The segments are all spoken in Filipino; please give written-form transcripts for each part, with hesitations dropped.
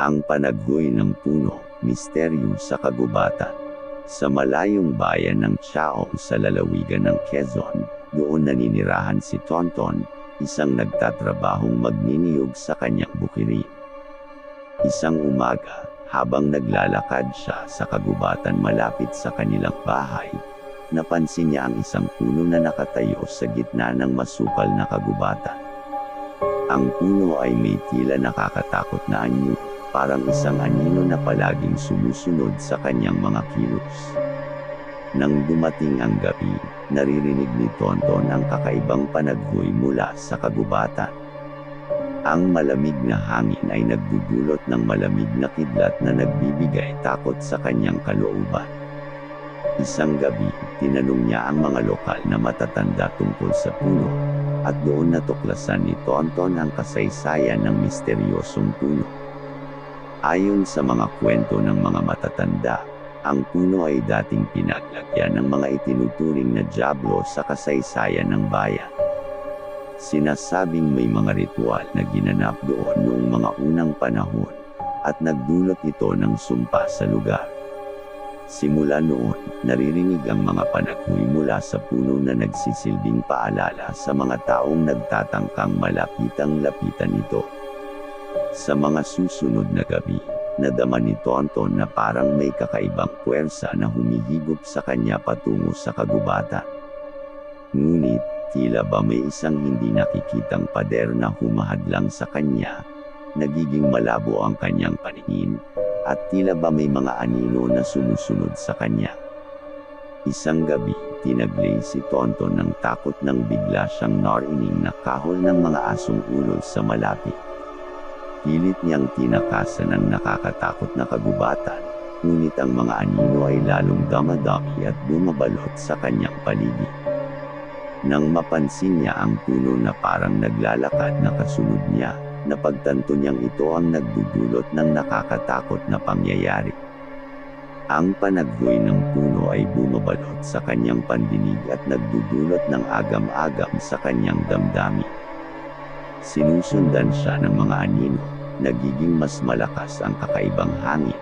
Ang panaghoy ng puno, misteryo sa kagubatan. Sa malayong bayan ng Chaong sa lalawigan ng Quezon, doon naninirahan si Tonton, isang nagtatrabahong magniniyog sa kanyang bukirin. Isang umaga, habang naglalakad siya sa kagubatan malapit sa kanilang bahay, napansin niya ang isang puno na nakatayo sa gitna ng masukal na kagubatan. Ang puno ay may tila nakakatakot na anyo, parang isang anino na palaging sumusunod sa kanyang mga kilos. Nang dumating ang gabi, naririnig ni Tonton ang kakaibang panaghoy mula sa kagubatan. Ang malamig na hangin ay nagdudulot ng malamig na kidlat na nagbibigay takot sa kanyang kalooban. Isang gabi, tinanong niya ang mga lokal na matatanda tungkol sa puno, at doon natuklasan ni Tonton ang kasaysayan ng misteryosong puno. Ayon sa mga kwento ng mga matatanda, ang puno ay dating pinaglagyan ng mga itinuturing na dyablo sa kasaysayan ng bayan. Sinasabing may mga ritual na ginanap doon noong mga unang panahon, at nagdulot ito ng sumpa sa lugar. Simula noon, naririnig ang mga panaghoy mula sa puno na nagsisilbing paalala sa mga taong nagtatangkang malapitang-lapitan ito. Sa mga susunod na gabi, nadama ni Tonton na parang may kakaibang puwersa na humihigop sa kanya patungo sa kagubatan. Ngunit, tila ba may isang hindi nakikitang pader na humahadlang sa kanya, nagiging malabo ang kanyang paningin, at tila ba may mga anino na sumusunod sa kanya. Isang gabi, tinaglay si Tonton ng takot nang bigla siyang narinig na kahol ng mga asong ulol sa malapit. Pilit niyang tinakasan ang nakakatakot na kagubatan, ngunit ang mga anino ay lalong damadami at bumabalot sa kanyang paligid. Nang mapansin niya ang puno na parang naglalakad na kasunod niya, napagtanto niyang ito ang nagdudulot ng nakakatakot na pangyayari. Ang panaghoy ng puno ay bumabalot sa kanyang pandinig at nagdudulot ng agam-agam sa kanyang damdamin. Sinusundan siya ng mga anino, nagiging mas malakas ang kakaibang hangin,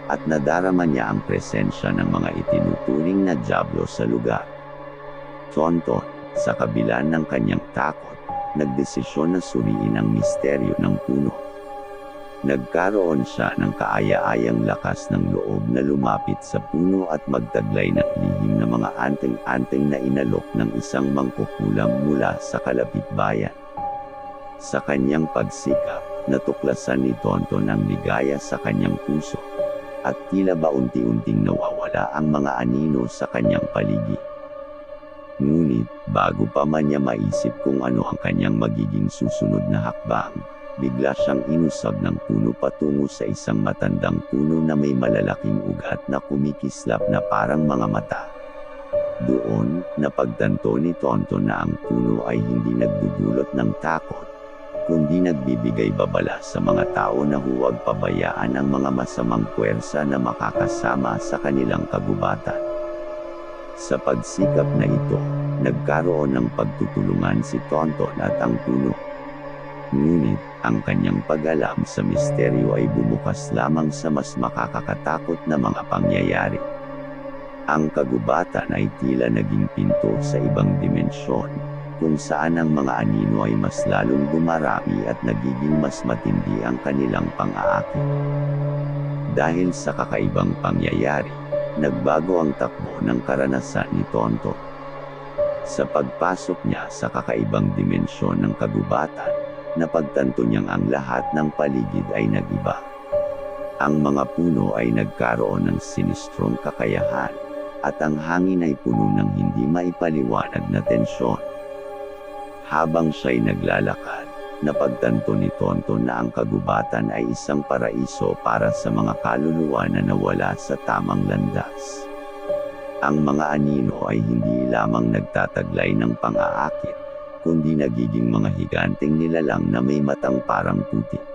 at nadarama niya ang presensya ng mga itinuturing na dyablo sa lugar. Tonton, sa kabila ng kanyang takot, nagdesisyon na suriin ang misteryo ng puno. Nagkaroon siya ng kaaya-ayang lakas ng loob na lumapit sa puno at magtaglay ng lihim na mga anting-anting na inalok ng isang mangkukulam mula sa kalapit bayan. Sa kanyang pagsikap, natuklasan ni Tonton ang ligaya sa kanyang puso, at tila ba unti-unting nawawala ang mga anino sa kanyang paligid. Ngunit, bago pa man niya maisip kung ano ang kanyang magiging susunod na hakbang, bigla siyang inusab ng puno patungo sa isang matandang puno na may malalaking ugat na kumikislap na parang mga mata. Doon, napagtanto ni Tonton na ang puno ay hindi nagdudulot ng takot, kundi nagbibigay babala sa mga tao na huwag pabayaan ang mga masamang puwersa na makakasama sa kanilang kagubatan. Sa pagsikap na ito, nagkaroon ng pagtutulungan si Tonton at ang puno. Ngunit, ang kanyang pag-alam sa misteryo ay bumukas lamang sa mas makakakatakot na mga pangyayari. Ang kagubatan ay tila naging pinto sa ibang dimensyon, kung saan ang mga anino ay mas lalong dumarami at nagiging mas matindi ang kanilang pang-aakit. Dahil sa kakaibang pangyayari, nagbago ang takbo ng karanasan ni Tonton. Sa pagpasok niya sa kakaibang dimensyon ng kagubatan, napagtanto niyang ang lahat ng paligid ay nag-iba. Ang mga puno ay nagkaroon ng sinistrong kakayahan, at ang hangin ay puno ng hindi maipaliwanag na tensyon. Habang siya'y naglalakad, napagtanto ni Tonton na ang kagubatan ay isang paraiso para sa mga kaluluwa na nawala sa tamang landas. Ang mga anino ay hindi lamang nagtataglay ng pang-aakit, kundi nagiging mga higanteng nilalang na may matang parang putik.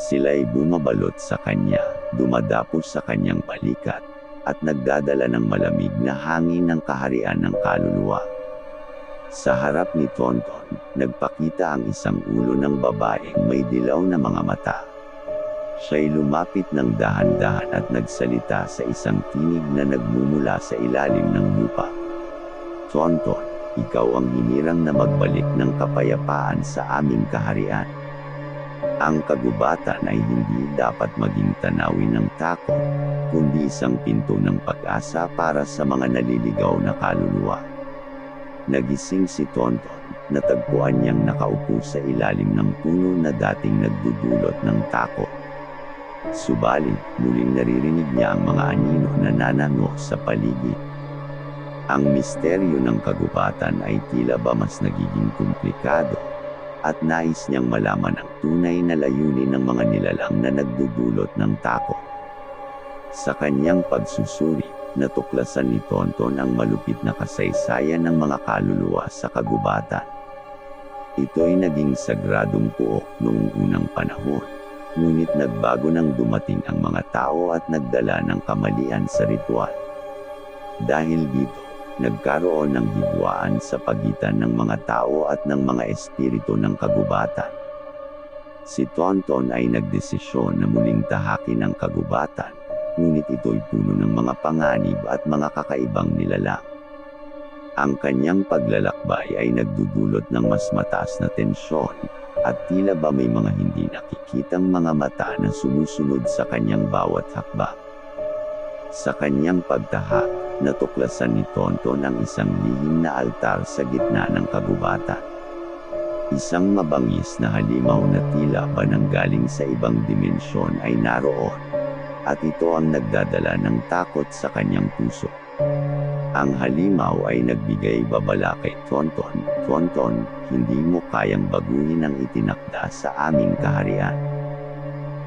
Sila'y bumabalot sa kanya, dumadapos sa kanyang balikat, at nagdadala ng malamig na hangin ng kaharian ng kaluluwa. Sa harap ni Tonton, nagpakita ang isang ulo ng babaeng may dilaw na mga mata. Siya'y lumapit ng dahan-dahan at nagsalita sa isang tinig na nagmumula sa ilalim ng lupa. Tonton, ikaw ang hinirang na magbalik ng kapayapaan sa aming kaharian. Ang kagubatan ay hindi dapat maging tanawin ng takot, kundi isang pinto ng pag-asa para sa mga naliligaw na kaluluwa. Nagising si Tonton, natagpuan niyang nakaupo sa ilalim ng puno na dating nagdudulot ng takot. Subalit, muling naririnig niya ang mga anino na nanango sa paligid. Ang misteryo ng kagubatan ay tila ba mas nagiging komplikado, at nais niyang malaman ang tunay na layunin ng mga nilalang na nagdudulot ng takot. Sa kanyang pagsusuri, natuklasan ni Tonton ang malupit na kasaysayan ng mga kaluluwa sa kagubatan. Ito'y naging sagradong puok noong unang panahon, ngunit nagbago nang dumating ang mga tao at nagdala ng kamalian sa ritual. Dahil dito, nagkaroon ng hidwaan sa pagitan ng mga tao at ng mga espiritu ng kagubatan. Si Tonton ay nagdesisyon na muling tahakin ang kagubatan, ngunit ito'y puno ng mga panganib at mga kakaibang nilalang. Ang kanyang paglalakbay ay nagdudulot ng mas mataas na tensyon, at tila ba may mga hindi nakikitang mga mata na sumusunod sa kanyang bawat hakbang. Sa kanyang pagtahak, natuklasan ni Tonton ang isang lihim na altar sa gitna ng kagubatan. Isang mabangis na halimaw na tila ba nanggaling sa ibang dimensyon ay naroon, at ito ang nagdadala ng takot sa kanyang puso. Ang halimaw ay nagbigay babala kay Tonton, "Tonton, hindi mo kayang baguhin ang itinakda sa aming kaharian.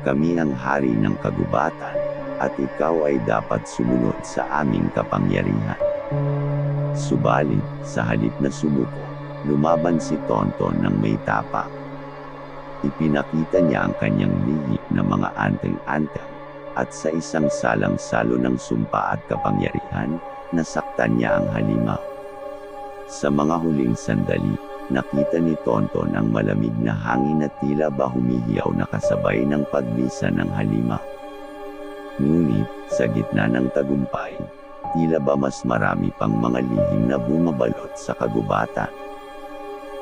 Kami ang hari ng kagubatan, at ikaw ay dapat sumunod sa aming kapangyarihan." Subalit, sa halip na sumuko, lumaban si Tonton ng may tapang. Ipinakita niya ang kanyang lihim na mga anteng-anteng, at sa isang salang-salo ng sumpa at kapangyarihan, nasaktan niya ang halimaw. Sa mga huling sandali, nakita ni Tonton ang malamig na hangin na tila ba humihiyaw na kasabay ng paglisan ng halimaw. Ngunit, sa gitna ng tagumpay, tila ba mas marami pang mga lihim na bumabalot sa kagubatan.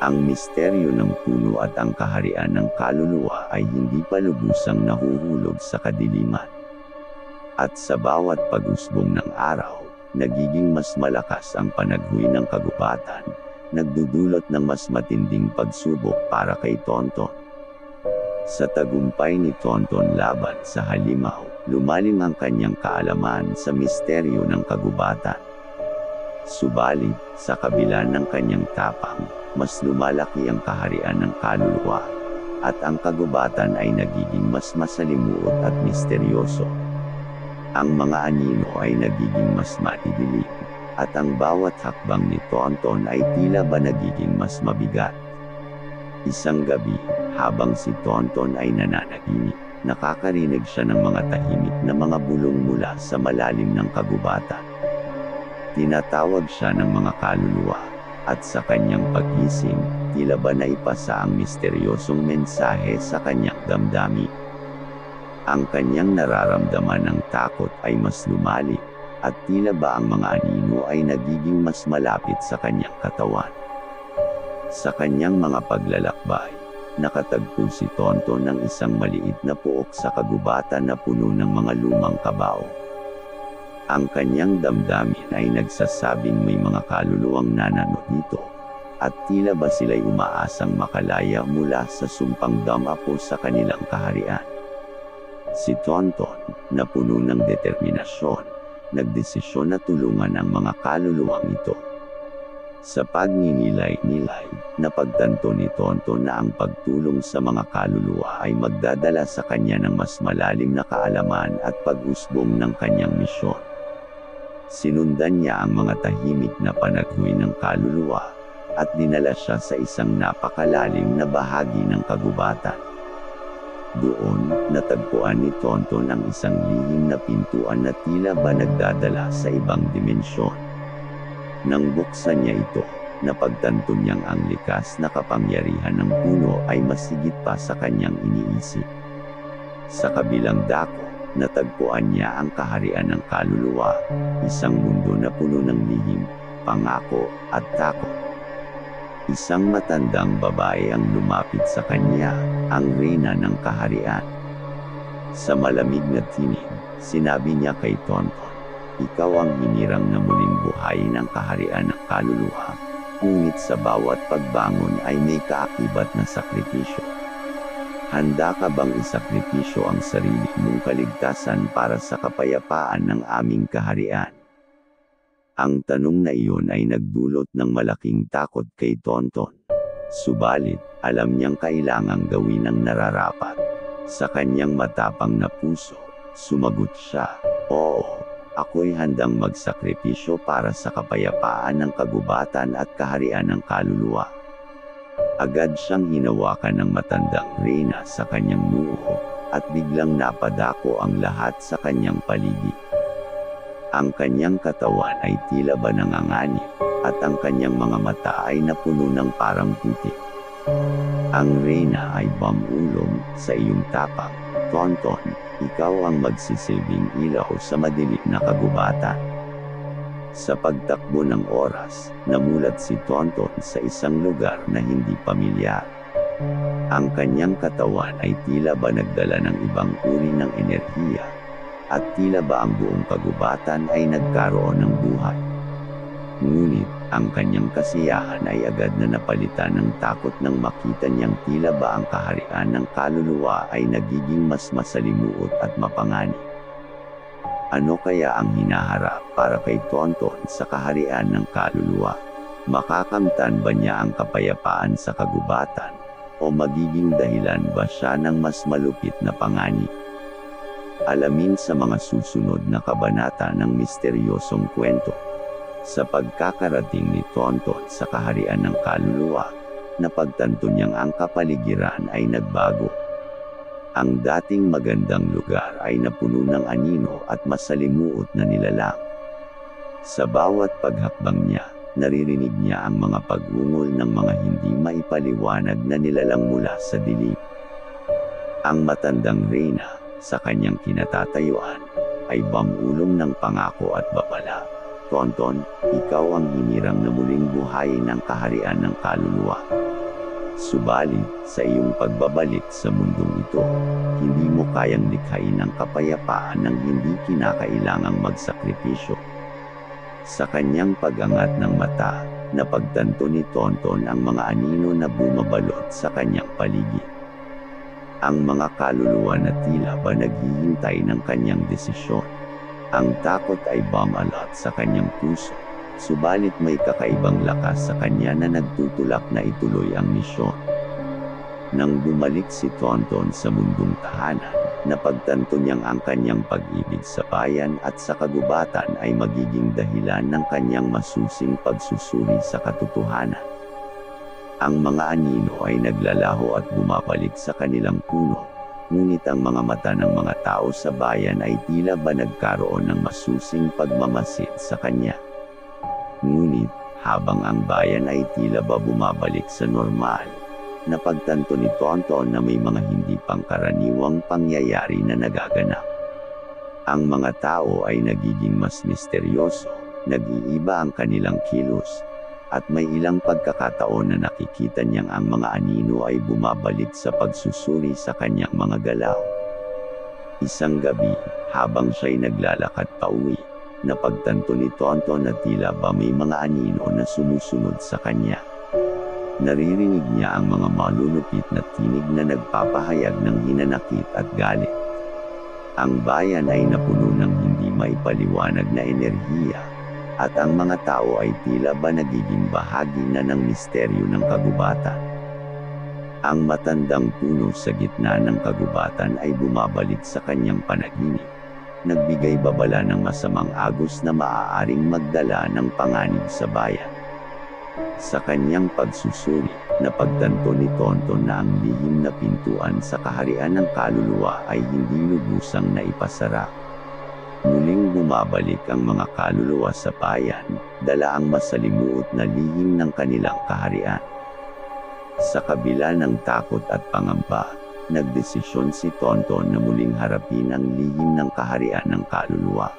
Ang misteryo ng puno at ang kaharian ng kaluluwa ay hindi pa lubusang nahuhulog sa kadiliman. At sa bawat pag-usbong ng araw, nagiging mas malakas ang panaghuwi ng kagubatan, nagdudulot ng mas matinding pagsubok para kay Tonton. Sa tagumpay ni Tonton laban sa halimaw, lumalim ang kanyang kaalaman sa misteryo ng kagubatan. Subalit, sa kabila ng kanyang tapang, mas lumalaki ang kaharian ng kaluluwa, at ang kagubatan ay nagiging mas masalimuot at misteryoso. Ang mga anino ay nagiging mas madidilim, at ang bawat hakbang ni Tonton ay tila ba nagiging mas mabigat. Isang gabi, habang si Tonton ay nananaginip, nakakarinig siya ng mga tahimik na mga bulong mula sa malalim ng kagubatan. Tinatawag siya ng mga kaluluwa, at sa kanyang paggising, tila ba naipasa ang misteryosong mensahe sa kanyang damdamin. Ang kanyang nararamdaman ng takot ay mas lumalim, at tila ba ang mga anino ay nagiging mas malapit sa kanyang katawan. Sa kanyang mga paglalakbay, nakatagpo si Tonton ng isang maliit na puok sa kagubatan na puno ng mga lumang kabao. Ang kanyang damdamin ay nagsasabing may mga kaluluwang nanano dito, at tila ba sila'y umaasang makalaya mula sa sumpang damapo sa kanilang kaharian. Si Tonton, na puno ng determinasyon, nagdesisyon na tulungan ang mga kaluluwang ito. Sa pagninilay-nilay, napagtanto ni Tonton na ang pagtulong sa mga kaluluwa ay magdadala sa kanya ng mas malalim na kaalaman at pag-usbong ng kanyang misyon. Sinundan niya ang mga tahimik na panaghuwi ng kaluluwa, at dinala siya sa isang napakalalim na bahagi ng kagubatan. Doon, natagpuan ni Tonton ang isang lihim na pintuan na tila ba nagdadala sa ibang dimensyon. Nang buksan niya ito, napagtanto niyang ang likas na kapangyarihan ng puno ay mas higit pa sa kanyang iniisip. Sa kabilang dako, natagpuan niya ang kaharian ng kaluluwa, isang mundo na puno ng lihim, pangako, at takot. Isang matandang babae ang lumapit sa kanya, ang reyna ng kaharian. Sa malamig na tinig, sinabi niya kay Tonton, "Ikaw ang hinirang na muling buhayin ang kaharian ng kaluluwa, ngunit sa bawat pagbangon ay may kaakibat na sakripisyo. Handa ka bang isakripisyo ang sarili mong kaligtasan para sa kapayapaan ng aming kaharian?" Ang tanong na iyon ay nagdulot ng malaking takot kay Tonton. Subalit, alam niyang kailangang gawin ang nararapat. Sa kanyang matapang na puso, sumagot siya, "Oo, ako'y handang magsakripisyo para sa kapayapaan ng kagubatan at kaharian ng kaluluwa." Agad siyang hinawakan ng matandang reyna sa kanyang noo, at biglang napadako ang lahat sa kanyang paligid. Ang kanyang katawan ay tila ba nanganganib, at ang kanyang mga mata ay napuno ng parang putik. Ang reyna ay bumulong, "Sa iyong tapang, Tonton, ikaw ang magsisilbing ilaw sa madilim na kagubatan." Sa pagtakbo ng oras, namulat si Tonton sa isang lugar na hindi pamilyar. Ang kanyang katawan ay tila ba nagdala ng ibang uri ng enerhiya, at tila ba ang buong kagubatan ay nagkaroon ng buhay. Ngunit, ang kanyang kasiyahan ay agad na napalitan ng takot nang makita niyang tila ba ang kaharian ng kaluluwa ay nagiging mas masalimuot at mapanganib. Ano kaya ang hinaharap para kay Tonton sa kaharian ng kaluluwa? Makakamtan ba niya ang kapayapaan sa kagubatan? O magiging dahilan ba siya ng mas malupit na panganib? Alamin sa mga susunod na kabanata ng misteryosong kwento. Sa pagkakarating ni Tonton sa kaharian ng kaluluwa, napagtanto niyang ang kapaligiran ay nagbago. Ang dating magandang lugar ay napuno ng anino at masalimuot na nilalang. Sa bawat paghakbang niya, naririnig niya ang mga pag-ungol ng mga hindi maipaliwanag na nilalang mula sa dilim. Ang matandang reyna, sa kanyang kinatatayuan, ay bumulong ng pangako at babala, "Tonton, ikaw ang hinirang na muling buhayin ang kaharian ng kaluluwa. Subalit, sa iyong pagbabalik sa mundong ito, hindi mo kayang likhain ang kapayapaan ng hindi kinakailangang magsakripisyo." Sa kanyang pag-angat ng mata, napagtanto ni Tonton ang mga anino na bumabalot sa kanyang paligid. Ang mga kaluluwa na tila ba naghihintay ng kanyang desisyon. Ang takot ay bumalot sa kanyang puso, subalit may kakaibang lakas sa kanya na nagtutulak na ituloy ang misyon. Nang bumalik si Tonton sa mundong tahanan, napagtanto niyang ang kanyang pag-ibig sa bayan at sa kagubatan ay magiging dahilan ng kanyang masusing pagsusuri sa katotohanan. Ang mga anino ay naglalaho at bumabalik sa kanilang puno, ngunit ang mga mata ng mga tao sa bayan ay tila ba nagkaroon ng masusing pagmamasid sa kanya. Ngunit, habang ang bayan ay tila ba bumabalik sa normal, napagtanto ni Tonton na may mga hindi pangkaraniwang pangyayari na nagaganap. Ang mga tao ay nagiging mas misteryoso, nag-iiba ang kanilang kilos, at may ilang pagkakataon na nakikita niyang ang mga anino ay bumabalik sa pagsusuri sa kanyang mga galaw. Isang gabi, habang siya'y naglalakad pauwi, napagtanto ni Tonton na tila ba may mga anino na sumusunod sa kanya. Naririnig niya ang mga malulupit na tinig na nagpapahayag ng hinanakit at galit. Ang bayan ay napuno ng hindi maipaliwanag na enerhiya, at ang mga tao ay tila ba nagiging bahagi na ng misteryo ng kagubatan. Ang matandang puno sa gitna ng kagubatan ay bumabalik sa kanyang panaginip, nagbigay babala ng masamang agos na maaaring magdala ng panganib sa bayan. Sa kanyang pagsusuri, napagtanto ni Tonton na ang lihim na pintuan sa kaharian ng kaluluwa ay hindi lubusang naipasara. Muling bumabalik ang mga kaluluwa sa bayan, dala ang masalimuot na lihim ng kanilang kaharian. Sa kabila ng takot at pangamba, nagdesisyon si Tonton na muling harapin ang lihim ng kaharian ng kaluluwa.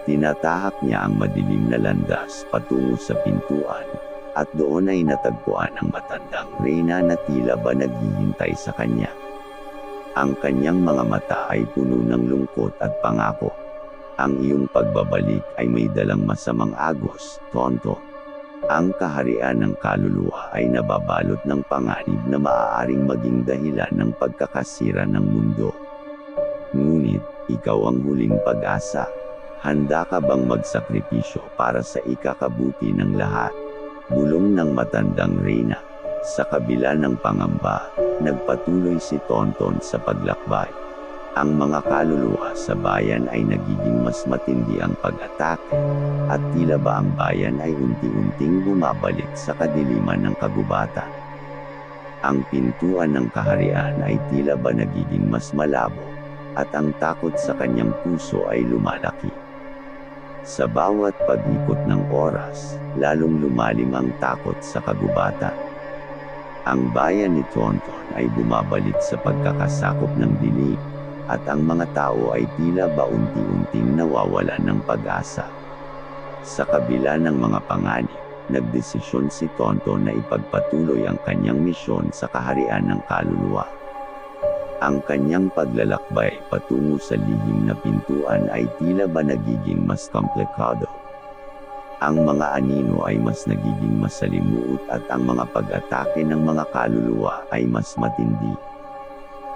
Tinatahak niya ang madilim na landas patungo sa pintuan, at doon ay natagpuan ang matandang reyna na tila ba naghihintay sa kanya. Ang kanyang mga mata ay puno ng lungkot at pangako. Ang iyong pagbabalik ay may dalang masamang agos, Tonton. Ang kaharian ng kaluluwa ay nababalot ng panganib na maaaring maging dahilan ng pagkakasira ng mundo. Ngunit, ikaw ang huling pag-asa. Handa ka bang magsakripisyo para sa ikakabuti ng lahat? Bulong ng matandang reyna. Sa kabila ng pangamba, nagpatuloy si Tonton sa paglakbay. Ang mga kaluluwa sa bayan ay nagiging mas matindi ang pag-atake, at tila ba ang bayan ay unti-unting bumabalik sa kadiliman ng kagubatan. Ang pintuan ng kaharian ay tila ba nagiging mas malabo, at ang takot sa kanyang puso ay lumalaki. Sa bawat pag-ikot ng oras, lalong lumalim ang takot sa kagubatan. Ang bayan ni Tonton ay bumabalik sa pagkakasakop ng dilim, at ang mga tao ay tila ba unti-unting nawawalan ng pag-asa. Sa kabila ng mga panganib, nagdesisyon si Tonton na ipagpatuloy ang kanyang misyon sa kaharian ng kaluluwa. Ang kanyang paglalakbay patungo sa lihim na pintuan ay tila ba nagiging mas komplikado. Ang mga anino ay mas nagiging masalimuot at ang mga pag-atake ng mga kaluluwa ay mas matindi.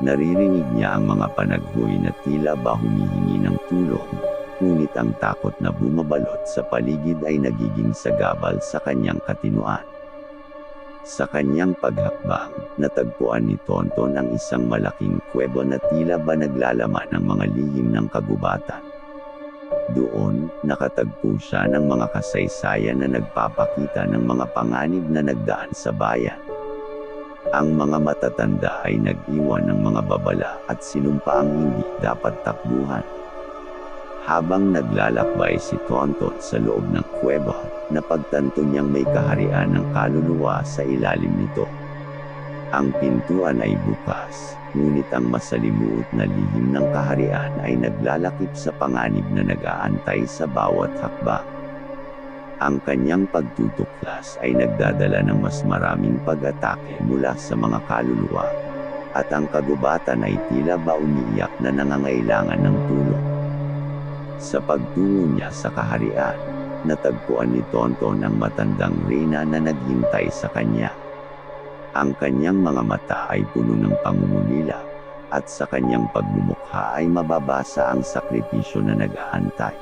Naririnig niya ang mga panaghoy na tila ba humihingi ng tulong, ngunit ang takot na bumabalot sa paligid ay nagiging sagabal sa kanyang katinuan. Sa kanyang paghakbang, natagpuan ni Tonton ang isang malaking kuweba na tila ba naglalaman ng mga lihim ng kagubatan. Doon, nakatagpo siya ng mga kasaysayan na nagpapakita ng mga panganib na nagdaan sa bayan. Ang mga matatanda ay nag-iwan ng mga babala at sinumpaang hindi dapat takbuhan. Habang naglalakbay si Tonton sa loob ng kuweba, napagtanto niyang may kaharian ng kaluluwa sa ilalim nito. Ang pintuan ay bukas, ngunit ang masalimuot na lihim ng kaharian ay naglalakip sa panganib na nag-aantay sa bawat hakbang. Ang kanyang pagtutuklas ay nagdadala ng mas maraming pag-atake mula sa mga kaluluwa, at ang kagubatan ay tila ba umiiyak na nangangailangan ng tulong. Sa pagtungo niya sa kaharian, natagpuan ni Tonton ang matandang reyna na naghintay sa kanya. Ang kanyang mga mata ay puno ng pangungulila, at sa kanyang pagmumukha ay mababasa ang sakripisyo na nag-aantay.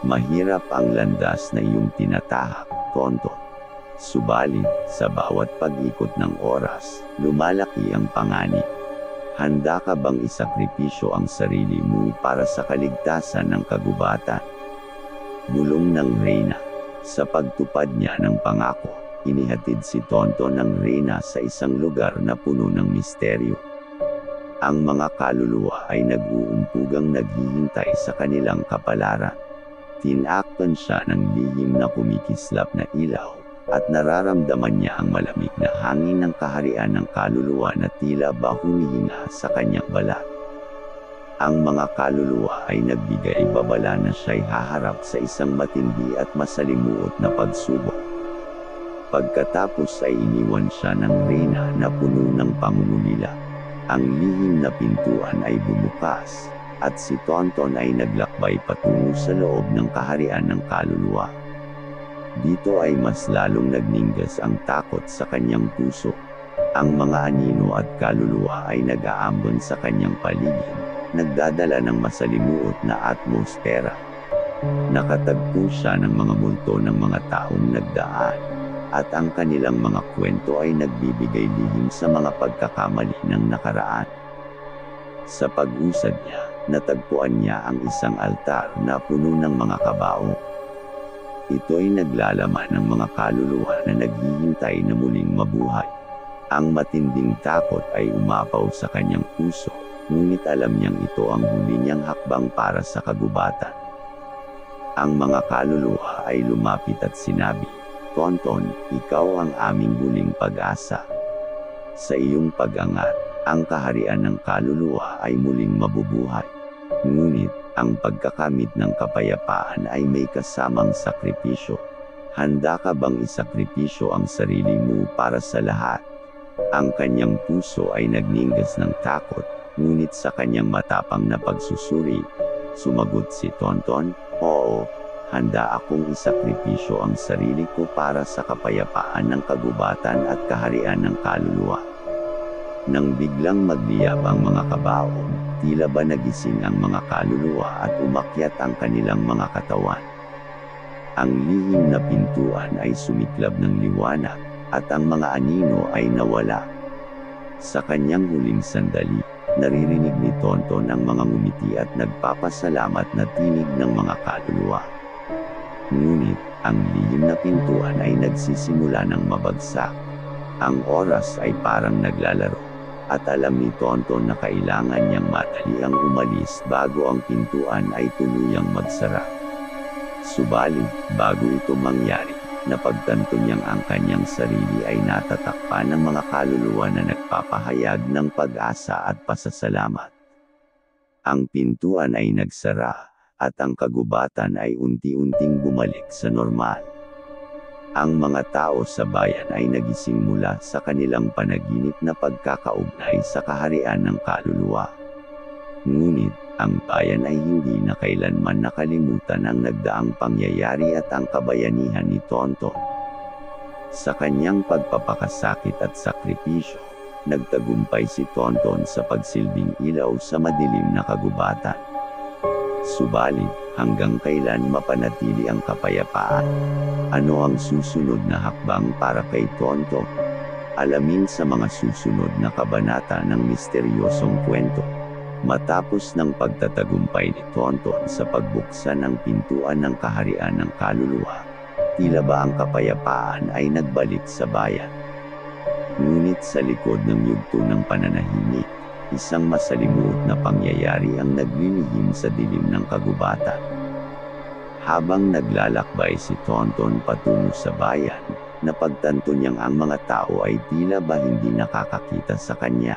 Mahirap ang landas na iyong tinatahak, Tonton. Subalit, sa bawat pag-ikot ng oras, lumalaki ang panganib. Handa ka bang isakripisyo ang sarili mo para sa kaligtasan ng kagubatan? Bulong ng reyna. Sa pagtupad niya ng pangako, inihatid si Tonton ng reyna sa isang lugar na puno ng misteryo. Ang mga kaluluwa ay nag-uumpugang naghihintay sa kanilang kapalaran. Tinakpan siya ng lihim na kumikislap na ilaw, at nararamdaman niya ang malamig na hangin ng kaharian ng kaluluwa na tila ba humihinga sa kanyang balat. Ang mga kaluluwa ay nagbigay babala na siya'y haharap sa isang matindi at masalimuot na pagsubok. Pagkatapos ay iniwan siya ng reyna na puno ng pangungulila. Ang lihim na pintuan ay bumukas, at si Tonton ay naglakbay patungo sa loob ng kaharian ng kaluluwa. Dito ay mas lalong nagninggas ang takot sa kanyang puso. Ang mga anino at kaluluwa ay nag-aambon sa kanyang paligid, nagdadala ng masalimuot na atmosfera. Nakatagpo siya ng mga multo ng mga taong nagdaan, at ang kanilang mga kwento ay nagbibigay lihim sa mga pagkakamali ng nakaraan. Sa pag-usad niya, natagpuan niya ang isang altar na puno ng mga kabao. Ito ay naglalaman ng mga kaluluwa na naghihintay na muling mabuhay. Ang matinding takot ay umapaw sa kanyang puso, ngunit alam niyang ito ang huli niyang hakbang para sa kagubatan. Ang mga kaluluwa ay lumapit at sinabi, "Tonton, ikaw ang aming huling pag-asa. Sa iyong pag-angat, ang kaharian ng kaluluwa ay muling mabubuhay. Ngunit, ang pagkakamit ng kapayapaan ay may kasamang sakripisyo. Handa ka bang isakripisyo ang sarili mo para sa lahat? Ang kanyang puso ay nagningas ng takot, ngunit sa kanyang matapang na pagsusuri, sumagot si Tonton, "Oo, handa akong isakripisyo ang sarili ko para sa kapayapaan ng kagubatan at kaharian ng kaluluwa." Nang biglang magliyab ang mga kabaong, tila ba nagising ang mga kaluluwa at umakyat ang kanilang mga katawan. Ang lihim na pintuan ay sumiklab ng liwanag, at ang mga anino ay nawala. Sa kanyang huling sandali, naririnig ni Tonton ang mga ngumiti at nagpapasalamat na tinig ng mga kaluluwa. Ngunit, ang lihim na pintuan ay nagsisimula ng mabagsak. Ang oras ay parang naglalaro, at alam ni Tonton na kailangan niyang madali ang umalis bago ang pintuan ay tuluyang magsara. Subalit, bago ito mangyari, napagtanto niyang ang kanyang sarili ay natatakpan ng mga kaluluwa na nagpapahayag ng pag-asa at pasasalamat. Ang pintuan ay nagsara, at ang kagubatan ay unti-unting bumalik sa normal. Ang mga tao sa bayan ay nagising mula sa kanilang panaginip na pagkakaugnay sa kaharian ng kaluluwa. Ngunit, ang bayan ay hindi na kailanman nakalimutan ang nagdaang pangyayari at ang kabayanihan ni Tonton. Sa kanyang pagpapakasakit at sakripisyo, nagtagumpay si Tonton sa pagsilbing ilaw sa madilim na kagubatan. Subalit, hanggang kailan mapanatili ang kapayapaan? Ano ang susunod na hakbang para kay Tonton? Alamin sa mga susunod na kabanata ng misteryosong kwento. Matapos ng pagtatagumpay ni Tonton sa pagbuksan ng pintuan ng kaharian ng kaluluwa, tila ba ang kapayapaan ay nagbalik sa bayan. Ngunit sa likod ng yugto ng pananahimik, isang masalimuot na pangyayari ang naglilihim sa dilim ng kagubatan. Habang naglalakbay si Tonton patungo sa bayan, napagtanto niyang ang mga tao ay tila ba hindi nakakakita sa kanya.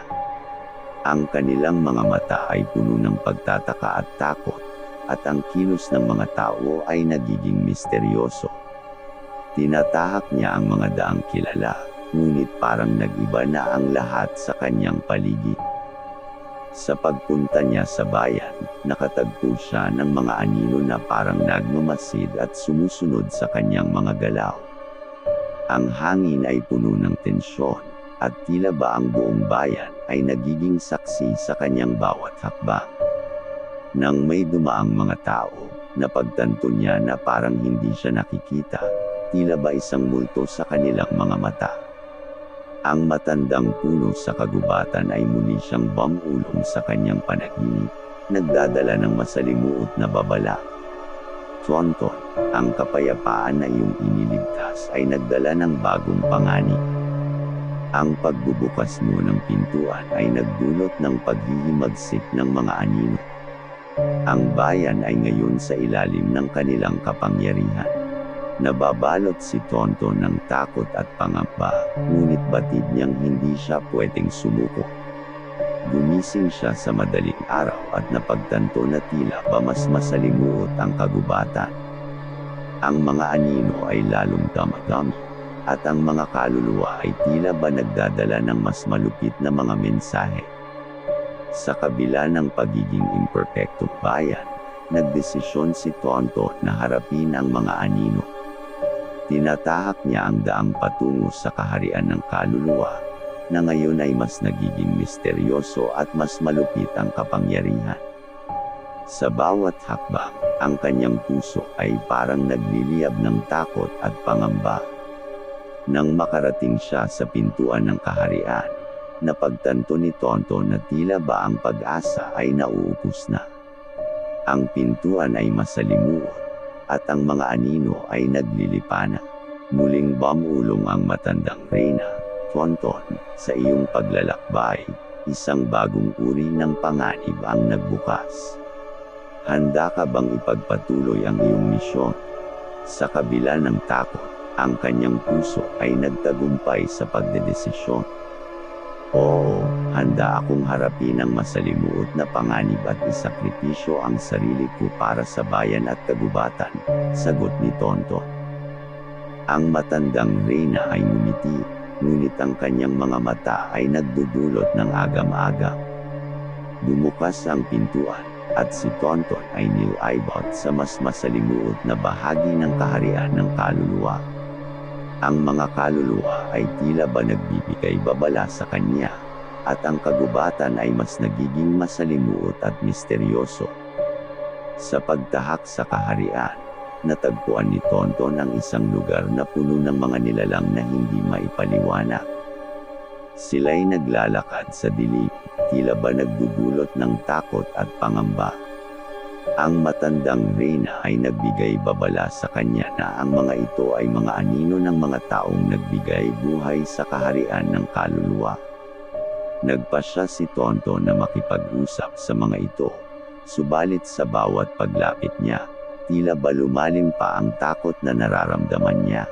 Ang kanilang mga mata ay puno ng pagtataka at takot, at ang kilos ng mga tao ay nagiging misteryoso. Tinatahak niya ang mga daang kilala, ngunit parang nag-iba na ang lahat sa kanyang paligid. Sa pagpunta niya sa bayan, nakatagpo siya ng mga anino na parang nagmamasid at sumusunod sa kanyang mga galaw. Ang hangin ay puno ng tensyon, at tila ba ang buong bayan ay nagiging saksi sa kanyang bawat hakbang. Nang may dumaang mga tao, napagtanto niya na parang hindi siya nakikita, tila ba isang multo sa kanilang mga mata. Ang matandang puno sa kagubatan ay muli siyang bumulong sa kanyang panaginip, nagdadala ng masalimuot na babala. Tonton, ang kapayapaan na iyong iniligtas ay nagdala ng bagong panganib. Ang pagbubukas mo ng pintuan ay nagdulot ng paghihimagsik ng mga anino. Ang bayan ay ngayon sa ilalim ng kanilang kapangyarihan. Nababalot si Tonton ng takot at pangamba, ngunit batid niyang hindi siya pwedeng sumuko. Gumising siya sa madaling araw at napagtanto na tila ba mas masalimuot ang kagubatan. Ang mga anino ay lalong dami-dami, at ang mga kaluluwa ay tila ba nagdadala ng mas malupit na mga mensahe. Sa kabila ng pagiging imperpektong bayan, nagdesisyon si Tonton na harapin ang mga anino. Tinatahak niya ang daang patungo sa kaharian ng kaluluwa, na ngayon ay mas nagiging misteryoso at mas malupit ang kapangyarihan. Sa bawat hakbang, ang kanyang puso ay parang nagliliyab ng takot at pangamba. Nang makarating siya sa pintuan ng kaharian, napagtanto ni Tonton na tila ba ang pag-asa ay nauupos na. Ang pintuan ay masalimuot, at ang mga anino ay naglilipana. Muling bumulong ang matandang reyna. Tonton, sa iyong paglalakbay, isang bagong uri ng panganib ang nagbukas. Handa ka bang ipagpatuloy ang iyong misyon? Sa kabila ng takot, ang kanyang puso ay nagtagumpay sa pagdedesisyon. Oo, Handa akong harapin ang masalimuot na panganib at isakripisyo ang sarili ko para sa bayan at kagubatan, sagot ni Tonton. Ang matandang reyna ay ngumiti, ngunit ang kanyang mga mata ay nagdudulot ng agam-agam. Bumukas ang pintuan, at si Tonton ay nilaybot sa mas masalimuot na bahagi ng kaharian ng kaluluwa. Ang mga kaluluwa ay tila ba nagbibigay babala sa kanya, at ang kagubatan ay mas nagiging masalimuot at misteryoso. Sa pagtahak sa kaharian, natagpuan ni Tonton ang isang lugar na puno ng mga nilalang na hindi maipaliwanag. Sila'y naglalakad sa dilim, tila ba nagdudulot ng takot at pangamba. Ang matandang reyna ay nagbigay babala sa kanya na ang mga ito ay mga anino ng mga taong nagbigay buhay sa kaharian ng kaluluwa. Nagpasya si Tonton na makipag-usap sa mga ito, subalit sa bawat paglapit niya, tila ba lumalim pa ang takot na nararamdaman niya.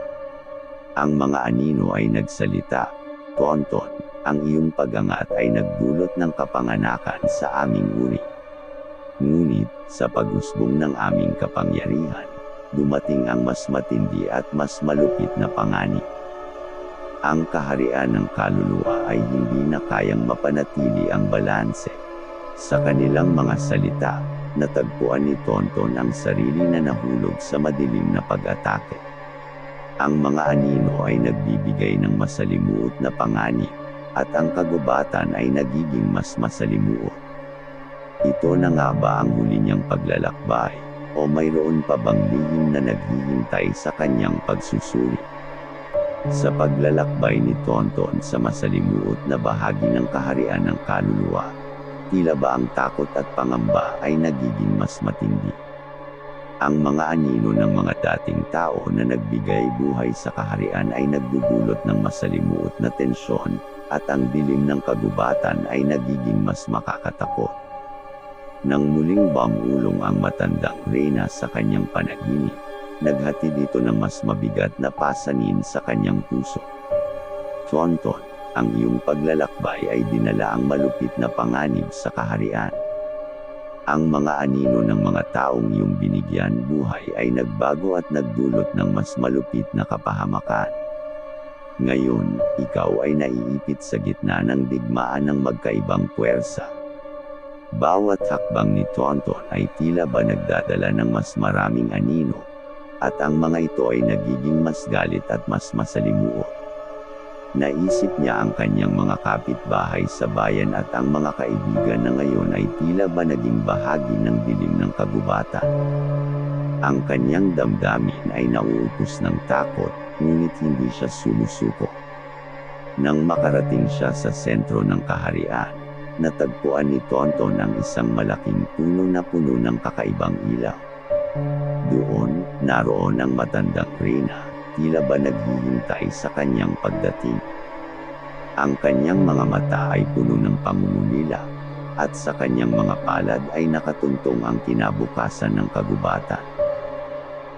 Ang mga anino ay nagsalita, "Tonton, ang iyong pag-angat ay nagdulot ng kapanganakan sa aming uri. Ngunit, sa pag-usbong ng aming kapangyarihan, dumating ang mas matindi at mas malupit na panganib. Ang kaharian ng kaluluwa ay hindi na kayang mapanatili ang balanse." Sa kanilang mga salita, natagpuan ni Tonton ang sarili na nahulog sa madilim na pag-atake. Ang mga anino ay nagbibigay ng masalimuot na panganib, at ang kagubatan ay nagiging mas masalimuot. Ito na nga ba ang huli niyang paglalakbay, o mayroon pa bang lihim na naghihintay sa kanyang pagsusuri? Sa paglalakbay ni Tonton sa masalimuot na bahagi ng kaharian ng kaluluwa, tila ba ang takot at pangamba ay nagiging mas matindi. Ang mga anino ng mga dating tao na nagbigay buhay sa kaharian ay nagdudulot ng masalimuot na tensyon, at ang dilim ng kagubatan ay nagiging mas makakatakot. Nang muling bumulong ang matandang reyna sa kanyang panaginip, naghatid ito ng mas mabigat na pasanin sa kanyang puso. "Tonton, ang iyong paglalakbay ay dinala ang malupit na panganib sa kaharian. Ang mga anino ng mga taong iyong binigyan buhay ay nagbago at nagdulot ng mas malupit na kapahamakan. Ngayon, ikaw ay naiipit sa gitna ng digmaan ng magkaibang puwersa." Bawat hakbang ni Tonton ay tila ba nagdadala ng mas maraming anino, at ang mga ito ay nagiging mas galit at mas masalimuot. Naisip niya ang kanyang mga kapitbahay sa bayan at ang mga kaibigan na ngayon ay tila ba naging bahagi ng dilim ng kagubatan. Ang kanyang damdamin ay nauupos ng takot, ngunit hindi siya sumusuko. Nang makarating siya sa sentro ng kaharian, natagpuan ni Tonton ang isang malaking puno na puno ng kakaibang ilaw. Doon, naroon ang matandang reyna, tila ba naghihintay sa kanyang pagdating. Ang kanyang mga mata ay puno ng pangungulila, at sa kanyang mga palad ay nakatuntong ang kinabukasan ng kagubatan.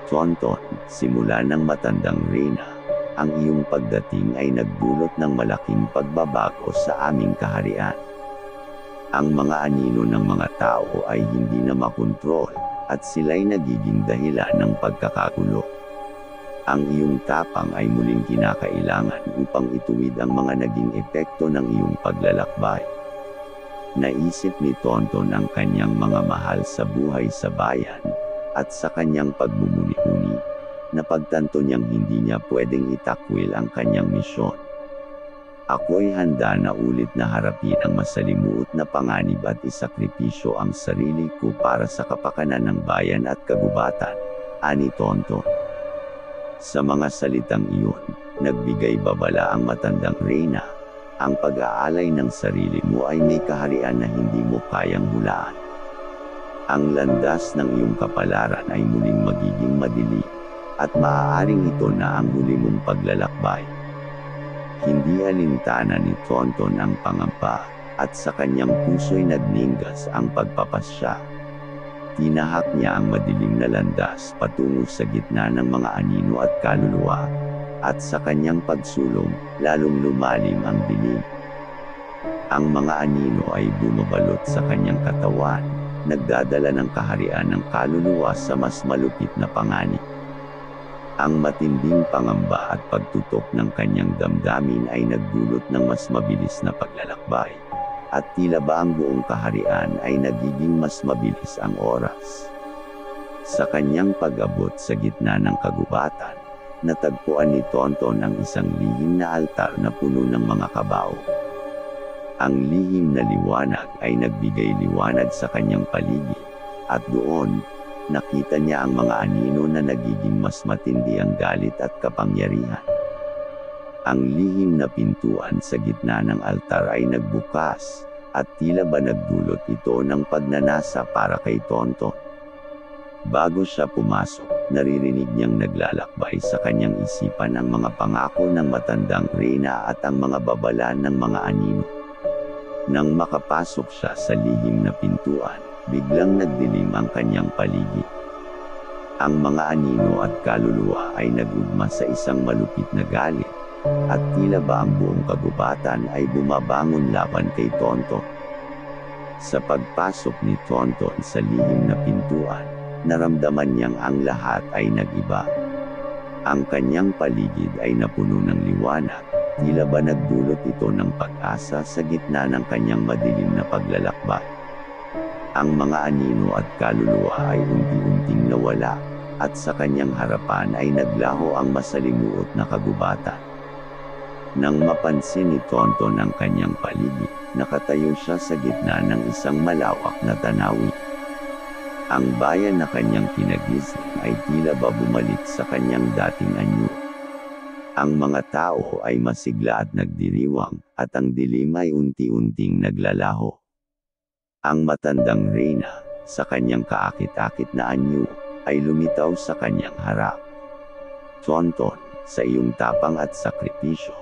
"Tonton," simula ng matandang reyna, "ang iyong pagdating ay nagdulot ng malaking pagbabago sa aming kaharian. Ang mga anino ng mga tao ay hindi na makontrol, at sila'y nagiging dahilan ng pagkakagulo. Ang iyong tapang ay muling kinakailangan upang ituwid ang mga naging epekto ng iyong paglalakbay." Naisip ni Tonton ang kanyang mga mahal sa buhay sa bayan, at sa kanyang pagmumuni-muni, napagtanto niyang hindi niya pwedeng itakwil ang kanyang misyon. "Ako'y handa na ulit na harapin ang masalimuot na panganib at isakripisyo ang sarili ko para sa kapakanan ng bayan at kagubatan," ani Tonton. Sa mga salitang iyon, nagbigay babala ang matandang reyna. "Ang pag-aalay ng sarili mo ay may kaharian na hindi mo kayang hulaan. Ang landas ng iyong kapalaran ay muling magiging madilim, at maaaring ito na ang huli mong paglalakbay." Hindi alintana ni Tonton ang pangamba, at sa kanyang puso'y nagningas ang pagpapasya. Tinahak niya ang madilim na landas patungo sa gitna ng mga anino at kaluluwa, at sa kanyang pagsulong, lalong lumalim ang dilim. Ang mga anino ay bumabalot sa kanyang katawan, nagdadala ng kaharian ng kaluluwa sa mas malupit na panganib. Ang matinding pangamba at pagtutok ng kanyang damdamin ay nagdulot ng mas mabilis na paglalakbay, at tila ba ang buong kaharian ay nagiging mas mabilis ang oras. Sa kanyang pag-abot sa gitna ng kagubatan, natagpuan ni Tonton ang isang lihim na altar na puno ng mga kabao. Ang lihim na liwanag ay nagbigay liwanag sa kanyang paligid, at doon, nakita niya ang mga anino na nagiging mas matindi ang galit at kapangyarihan. Ang lihim na pintuan sa gitna ng altar ay nagbukas, at tila ba nagdulot ito ng pagnanasa para kay Tonton. Bago siya pumasok, naririnig niyang naglalakbay sa kanyang isipan ang mga pangako ng matandang reyna at ang mga babala ng mga anino. Nang makapasok siya sa lihim na pintuan, biglang nagdilim ang kanyang paligid. Ang mga anino at kaluluwa ay nagugma sa isang malupit na galit, at tila ba ang buong kagubatan ay bumabangon laban kay Tonton. Sa pagpasok ni Tonton sa lihim na pintuan, naramdaman niyang ang lahat ay nag-iba. Ang kanyang paligid ay napuno ng liwanag, tila ba nagdulot ito ng pag-asa sa gitna ng kanyang madilim na paglalakbay. Ang mga anino at kaluluwa ay unti-unting nawala, at sa kanyang harapan ay naglaho ang masalimuot na kagubatan. Nang mapansin ni Tonton ang kanyang paligid, nakatayo siya sa gitna ng isang malawak na tanawin. Ang bayan na kanyang kinagisnan ay tila ba bumalik sa kanyang dating anyo. Ang mga tao ay masigla at nagdiriwang, at ang dilim ay unti-unting naglalaho. Ang matandang reyna, sa kanyang kaakit-akit na anyo, ay lumitaw sa kanyang harap. Tonton, sa iyong tapang at sakripisyo,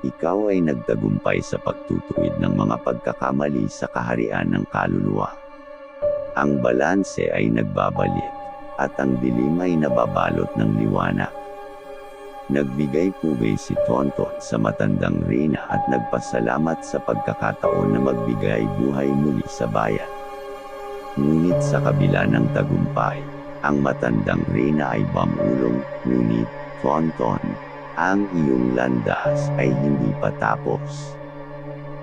ikaw ay nagtagumpay sa pagtutuwid ng mga pagkakamali sa kaharian ng kaluluwa. Ang balanse ay nagbabalik, at ang dilim ay nababalot ng liwanag. Nagbigay pugay si Tonton sa matandang reyna at nagpasalamat sa pagkakataon na magbigay buhay muli sa bayan. Ngunit sa kabila ng tagumpay, ang matandang reyna ay bumulong, ngunit, Tonton, ang iyong landas ay hindi pa tapos.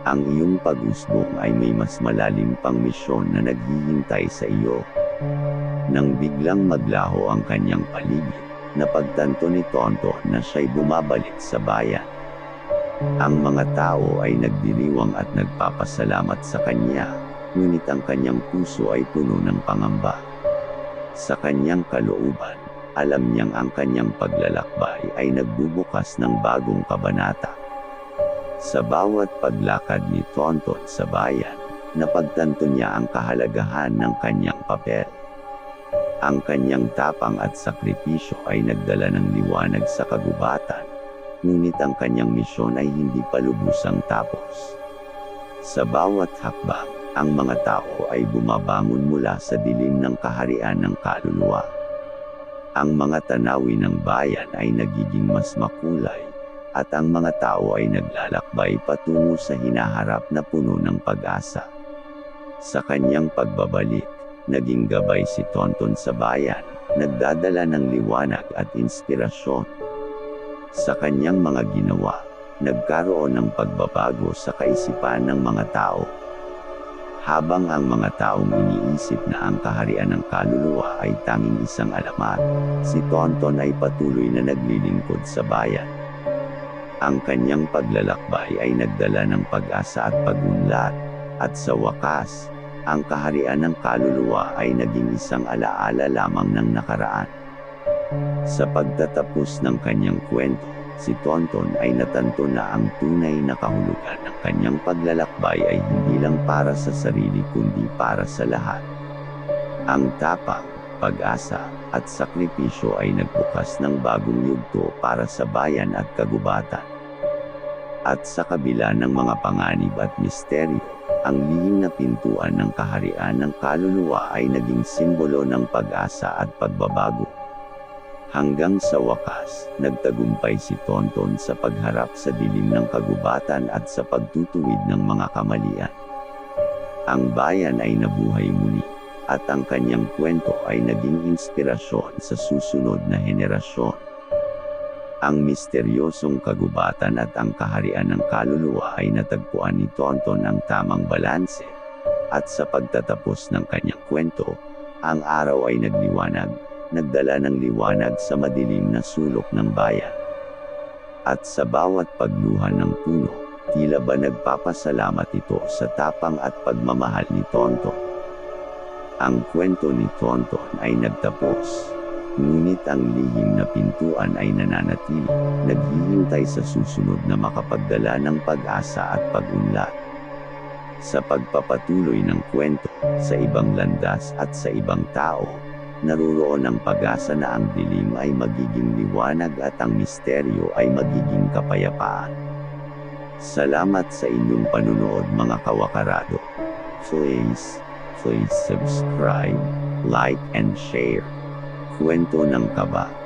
Ang iyong pag-usbong ay may mas malalim pang misyon na naghihintay sa iyo. Nang biglang maglaho ang kanyang paligid, napagtanto ni Tonton na siya'y bumabalik sa bayan. Ang mga tao ay nagdiriwang at nagpapasalamat sa kanya, ngunit ang kanyang puso ay puno ng pangamba. Sa kanyang kalooban, alam niyang ang kanyang paglalakbay ay nagbubukas ng bagong kabanata. Sa bawat paglakad ni Tonton sa bayan, napagtanto niya ang kahalagahan ng kanyang papel. Ang kanyang tapang at sakripisyo ay nagdala ng liwanag sa kagubatan, ngunit ang kanyang misyon ay hindi pa lubusang tapos. Sa bawat hakbang, ang mga tao ay bumabangon mula sa dilim ng kaharian ng kaluluwa. Ang mga tanawin ng bayan ay nagiging mas makulay, at ang mga tao ay naglalakbay patungo sa hinaharap na puno ng pag-asa. Sa kanyang pagbabalik, naging gabay si Tonton sa bayan, nagdadala ng liwanag at inspirasyon. Sa kanyang mga ginawa, nagkaroon ng pagbabago sa kaisipan ng mga tao. Habang ang mga taong iniisip na ang kaharian ng kaluluwa ay tanging isang alamat, si Tonton ay patuloy na naglilingkod sa bayan. Ang kanyang paglalakbay ay nagdala ng pag-asa at pag-unlad, at sa wakas, ang kaharian ng kaluluwa ay naging isang alaala lamang ng nakaraan. Sa pagtatapos ng kanyang kwento, si Tonton ay natanto na ang tunay na kahulugan ng kanyang paglalakbay ay hindi lang para sa sarili kundi para sa lahat. Ang tapang, pag-asa, at sakripisyo ay nagbukas ng bagong yugto para sa bayan at kagubatan. At sa kabila ng mga panganib at misteryo, ang lihim na pintuan ng kaharian ng kaluluwa ay naging simbolo ng pag-asa at pagbabago. Hanggang sa wakas, nagtagumpay si Tonton sa pagharap sa dilim ng kagubatan at sa pagtutuwid ng mga kamalian. Ang bayan ay nabuhay muli, at ang kanyang kwento ay naging inspirasyon sa susunod na henerasyon. Ang misteryosong kagubatan at ang kaharian ng kaluluwa ay natagpuan ni Tonton ang tamang balanse, at sa pagtatapos ng kanyang kwento, ang araw ay nagliwanag, nagdala ng liwanag sa madilim na sulok ng bayan. At sa bawat pagluha ng puno, tila ba nagpapasalamat ito sa tapang at pagmamahal ni Tonton. Ang kwento ni Tonton ay nagtapos, ngunit ang lihim na pintuan ay nananatili, naghihintay sa susunod na makapagdala ng pag-asa at pag-unlad. Sa pagpapatuloy ng kwento, sa ibang landas at sa ibang tao, naruroon ang pag-asa na ang dilim ay magiging liwanag at ang misteryo ay magiging kapayapaan. Salamat sa inyong panunood mga kawakarado. Please subscribe, like and share. Kwento ng Kaba.